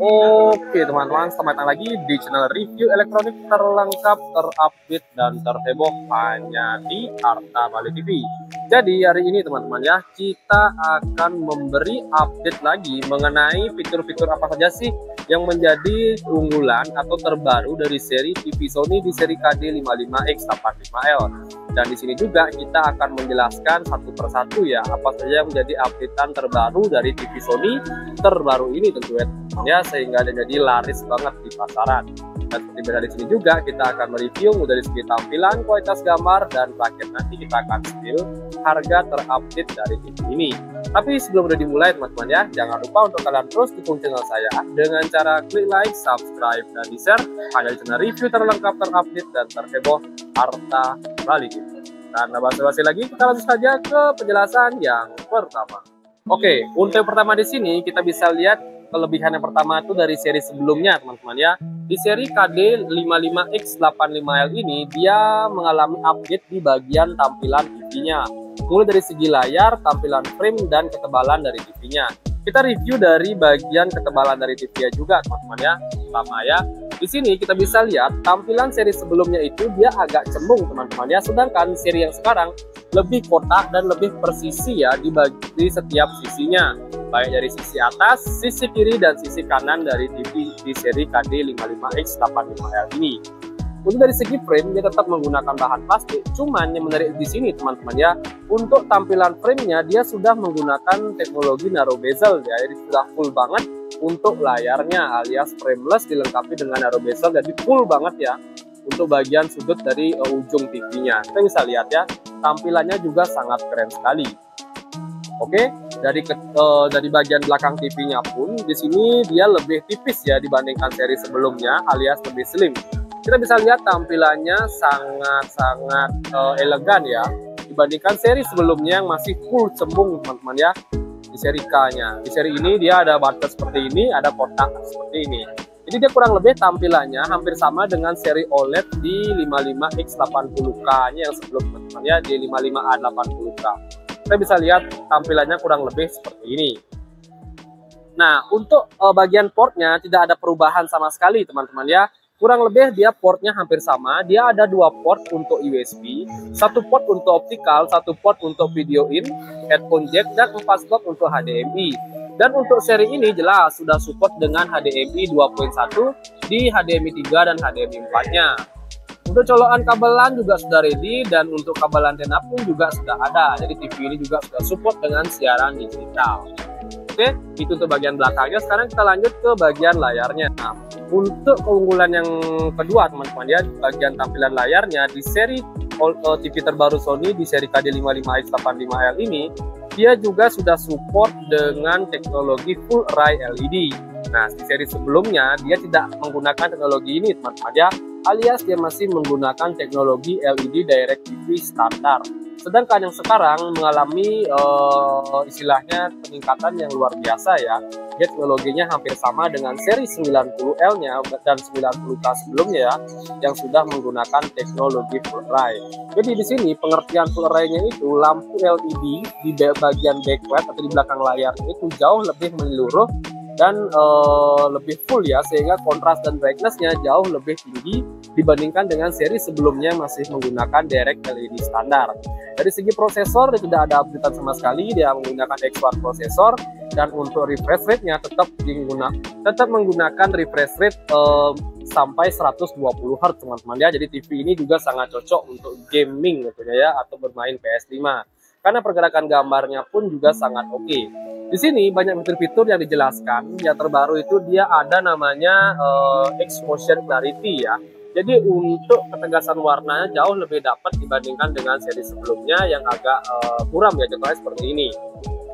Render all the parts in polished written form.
Oke teman-teman, selamat datang lagi di channel review elektronik terlengkap, terupdate, dan terheboh hanya di Arta Bali TV. Jadi hari ini teman-teman ya, kita akan memberi update lagi mengenai fitur-fitur apa saja sih yang menjadi unggulan atau terbaru dari seri TV Sony di seri KD55X85L. Dan di sini juga kita akan menjelaskan satu persatu ya, apa saja yang menjadi updatean terbaru dari TV Sony terbaru ini tentu ya, sehingga jadi laris banget di pasaran. Dan seperti biasa di sini juga kita akan mereview dari segi tampilan, kualitas gambar, dan terakhir nanti kita akan spill harga terupdate dari TV ini. Tapi sebelum udah dimulai teman-teman ya, jangan lupa untuk kalian terus dukung channel saya dengan cara klik like, subscribe, dan di-share hanya di channel review terlengkap, terupdate, dan terheboh Arta Bali TV. Karena basa-basi lagi, kita langsung saja ke penjelasan yang pertama. Oke, untuk yang pertama di sini kita bisa lihat kelebihan yang pertama itu dari seri sebelumnya teman-teman ya. Di seri KD55X85L ini dia mengalami update di bagian tampilan TV-nya. Mulai dari segi layar, tampilan frame, dan ketebalan dari TV-nya. Kita review dari bagian ketebalan dari TV-nya juga teman-teman ya. Pertama ya, di sini kita bisa lihat tampilan seri sebelumnya itu dia agak cembung teman-teman ya. Sedangkan seri yang sekarang lebih kotak dan lebih persisi ya di setiap sisinya, baik dari sisi atas, sisi kiri, dan sisi kanan dari TV di seri KD55X85L ini. Untuk dari segi frame dia tetap menggunakan bahan plastik, cuman yang menarik di sini teman-teman ya, untuk tampilan framenya dia sudah menggunakan teknologi narrow bezel ya, jadi sudah full banget untuk layarnya alias frameless dilengkapi dengan narrow bezel, jadi full banget ya untuk bagian sudut dari ujung TV-nya. Kita bisa lihat ya, tampilannya juga sangat keren sekali. Oke, dari bagian belakang TV-nya pun di sini dia lebih tipis ya dibandingkan seri sebelumnya alias lebih slim. Kita bisa lihat tampilannya sangat elegan ya dibandingkan seri sebelumnya yang masih full cembung teman-teman ya. Di seri K-nya, di seri ini dia ada button seperti ini, ada kotak seperti ini. Jadi dia kurang lebih tampilannya hampir sama dengan seri OLED di 55X80K-nya yang sebelum teman-teman ya, di 55A80K. Kita bisa lihat tampilannya kurang lebih seperti ini. Nah, untuk bagian portnya tidak ada perubahan sama sekali teman-teman ya. Kurang lebih dia portnya hampir sama. Dia ada dua port untuk USB, satu port untuk optical, satu port untuk video in, headphone jack, dan 4 slot untuk HDMI. Dan untuk seri ini jelas sudah support dengan HDMI 2.1 di HDMI 3 dan HDMI 4-nya. Untuk colokan kabelan juga sudah ready, dan untuk kabel antena pun juga sudah ada. Jadi TV ini juga sudah support dengan siaran digital. Oke, itu untuk bagian belakangnya. Sekarang kita lanjut ke bagian layarnya. Nah, untuk keunggulan yang kedua teman-teman ya, bagian tampilan layarnya di seri TV terbaru Sony di seri KD55X85L ini dia juga sudah support dengan teknologi full array LED. Nah, di seri sebelumnya dia tidak menggunakan teknologi ini teman-teman ya, alias dia masih menggunakan teknologi LED DirecTV standar. Sedangkan yang sekarang mengalami istilahnya peningkatan yang luar biasa ya. Dia teknologinya hampir sama dengan seri 90L-nya dan 90K sebelumnya ya, yang sudah menggunakan teknologi full array. Jadi di sini pengertian full array-nya itu lampu LED di bagian backlight atau di belakang layar itu jauh lebih menyeluruh dan lebih full ya, sehingga kontras dan brightness-nya jauh lebih tinggi dibandingkan dengan seri sebelumnya masih menggunakan direct LED standar. Dari segi prosesor tidak ada updatean sama sekali, dia menggunakan X1 prosesor, dan untuk refresh rate-nya tetap menggunakan refresh rate sampai 120 Hz teman-teman ya. Jadi TV ini juga sangat cocok untuk gaming tentunya ya, atau bermain PS5 karena pergerakan gambarnya pun juga sangat oke. Di sini banyak fitur-fitur yang dijelaskan. Yang terbaru itu dia ada namanya X-Motion Clarity ya. Jadi untuk ketegasan warnanya jauh lebih dapat dibandingkan dengan seri sebelumnya yang agak muram ya, contohnya seperti ini.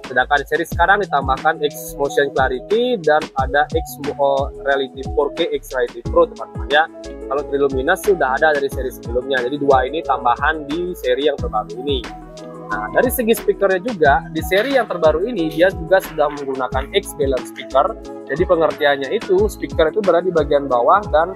Sedangkan di seri sekarang ditambahkan X-Motion Clarity dan ada X-Reality 4K X-Reality Pro teman-teman ya. Kalau Triluminas sudah ada dari seri sebelumnya. Jadi dua ini tambahan di seri yang terbaru ini. Nah, dari segi speakernya juga, di seri yang terbaru ini dia juga sudah menggunakan X-Balance speaker. Jadi pengertiannya itu, speaker itu berada di bagian bawah dan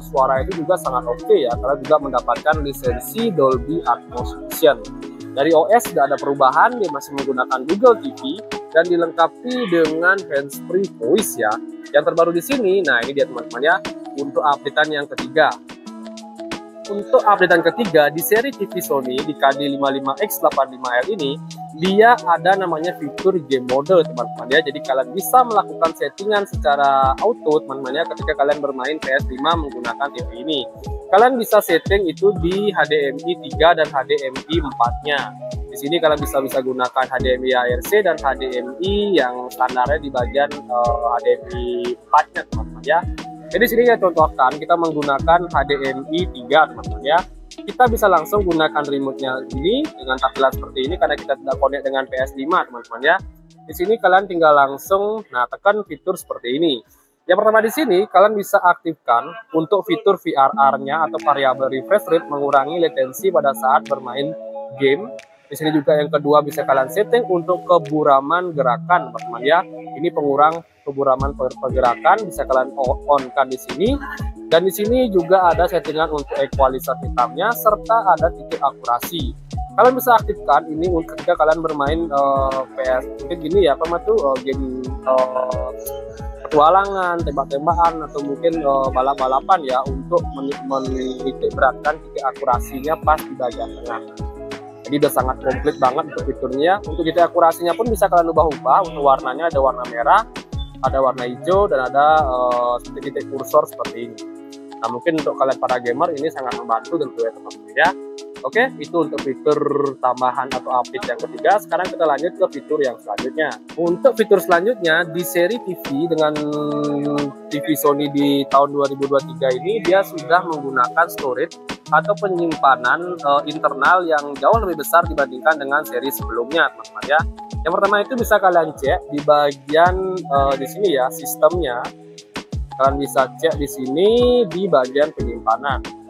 suara itu juga sangat oke ya, karena juga mendapatkan lisensi Dolby Atmos Vision. Dari OS tidak ada perubahan, dia masih menggunakan Google TV. dan dilengkapi dengan handsfree voice ya. Yang terbaru di sini, nah ini dia teman-teman ya, untuk updatean yang ketiga. Untuk updatean ketiga di seri TV Sony di KD55X85L ini, dia ada namanya fitur game mode teman-teman ya. Jadi kalian bisa melakukan settingan secara auto teman-teman ya ketika kalian bermain PS5 menggunakan TV ini. Kalian bisa setting itu di HDMI 3 dan HDMI 4-nya. Di sini kalian bisa gunakan HDMI ARC dan HDMI yang standarnya di bagian HDMI 4-nya teman-teman ya. Jadi sini saya contohkan kita menggunakan HDMI 3 teman-teman ya. Kita bisa langsung gunakan remote-nya ini dengan tampilan seperti ini karena kita tidak connect dengan PS5 teman-teman ya. Di sini kalian tinggal langsung tekan fitur seperti ini. Yang pertama di sini kalian bisa aktifkan untuk fitur VRR-nya atau variable refresh rate, mengurangi latensi pada saat bermain game. Di sini juga yang kedua bisa kalian setting untuk keburaman gerakan teman-teman ya. Ini pengurang keburaman pergerakan bisa kalian on-kan di sini. Dan di sini juga ada settingan untuk equalizer hitamnya serta ada titik akurasi. Kalian bisa aktifkan ini ketika kalian bermain PS mungkin gini ya, game petualangan, tembak-tembakan atau mungkin balap-balapan ya, untuk menitik beratkan titik akurasinya pas di bagian tengah. Jadi udah sangat komplit banget untuk fiturnya. Untuk titik akurasinya pun bisa kalian ubah-ubah. Untuk warnanya ada warna merah, ada warna hijau, dan ada titik kursor seperti ini. Nah mungkin untuk kalian para gamer ini sangat membantu tentu ya teman-teman ya. Oke, itu untuk fitur tambahan atau update yang ketiga. Sekarang kita lanjut ke fitur yang selanjutnya. Untuk fitur selanjutnya di seri TV dengan TV Sony di tahun 2023 ini, dia sudah menggunakan storage atau penyimpanan internal yang jauh lebih besar dibandingkan dengan seri sebelumnya teman-teman ya. Yang pertama itu bisa kalian cek di bagian di sini ya, sistemnya. Kalian bisa cek di sini di bagian penyimpanan.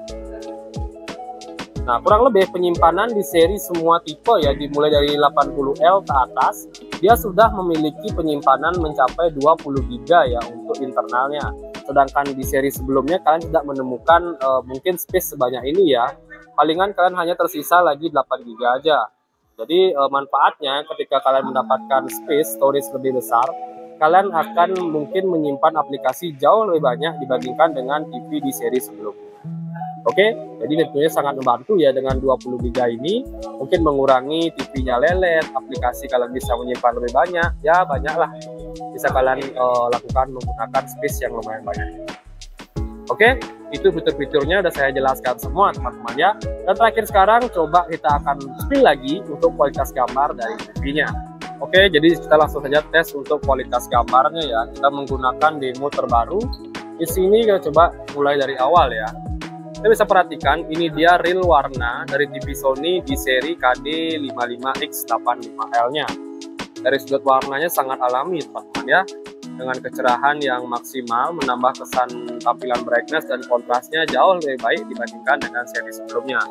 Nah, kurang lebih penyimpanan di seri semua tipe ya, dimulai dari 80L ke atas, dia sudah memiliki penyimpanan mencapai 20 GB ya untuk internalnya. Sedangkan di seri sebelumnya kalian tidak menemukan mungkin space sebanyak ini ya. Palingan kalian hanya tersisa lagi 8 GB aja. Jadi manfaatnya ketika kalian mendapatkan space storage lebih besar, kalian akan mungkin menyimpan aplikasi jauh lebih banyak dibandingkan dengan TV di seri sebelumnya. Oke, jadi tentunya sangat membantu ya dengan 20 GB ini, mungkin mengurangi TV-nya lelet, aplikasi kalian bisa menyimpan lebih banyak, ya banyaklah bisa kalian lakukan menggunakan space yang lumayan banyak. Oke, itu fitur-fiturnya udah saya jelaskan semua teman-teman ya. Dan terakhir sekarang coba kita akan spill lagi untuk kualitas gambar dari TV-nya. Oke, jadi kita langsung saja tes untuk kualitas gambarnya ya. Kita menggunakan demo terbaru. Di sini kita coba mulai dari awal ya. Kita bisa perhatikan ini dia real warna dari TV Sony di seri KD55X85L-nya. Dari sudut warnanya sangat alami teman-teman ya, dengan kecerahan yang maksimal, menambah kesan tampilan brightness dan kontrasnya jauh lebih baik dibandingkan dengan seri sebelumnya.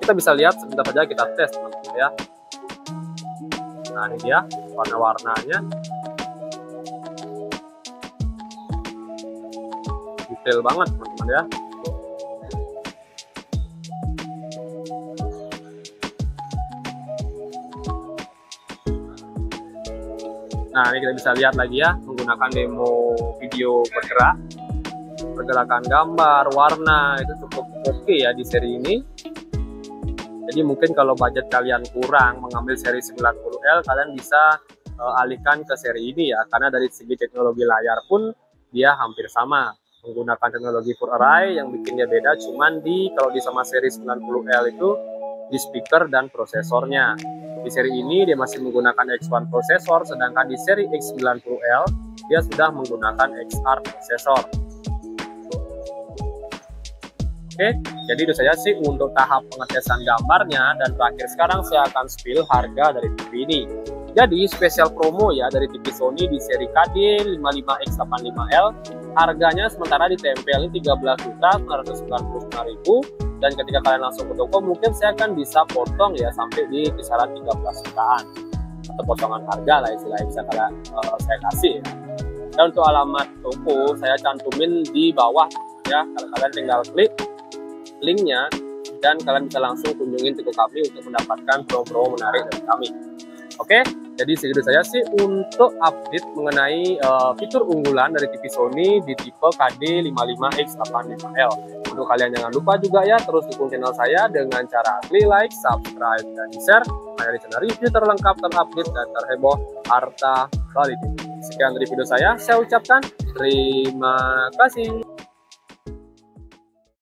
Kita bisa lihat sebentar saja kita tes teman-teman ya. Nah ini dia warna-warnanya, detail banget teman-teman ya. Nah ini kita bisa lihat lagi ya, menggunakan demo video bergerak, pergerakan gambar, warna itu cukup oke ya di seri ini. Jadi mungkin kalau budget kalian kurang mengambil seri 90L, kalian bisa alihkan ke seri ini ya, karena dari segi teknologi layar pun dia hampir sama, menggunakan teknologi Full Array. Yang bikinnya beda cuman kalau di sama seri 90L itu di speaker dan prosesornya. Di seri ini dia masih menggunakan X1 prosesor, sedangkan di seri X90L dia sudah menggunakan XR prosesor. Oke, jadi itu saja sih untuk tahap pengetesan gambarnya, dan terakhir sekarang saya akan spill harga dari TV ini. Jadi spesial promo ya dari TV Sony di seri KD55X85L, harganya sementara ditempel 13.999.000. Dan ketika kalian langsung ke toko, mungkin saya akan bisa potong ya sampai di kisaran 13 jutaan atau potongan harga lah istilahnya, bisa kalian saya kasih ya. Dan untuk alamat toko saya cantumin di bawah ya, kalian tinggal klik linknya dan kalian bisa langsung kunjungin toko kami untuk mendapatkan promo-promo menarik dari kami. Oke, Jadi segitu saya sih untuk update mengenai fitur unggulan dari TV Sony di tipe KD55X85L. Untuk kalian jangan lupa juga ya terus dukung channel saya dengan cara klik like, subscribe, dan share hanya di channel review terlengkap, terupdate, dan terheboh harta balik. Sekian dari video saya ucapkan terima kasih.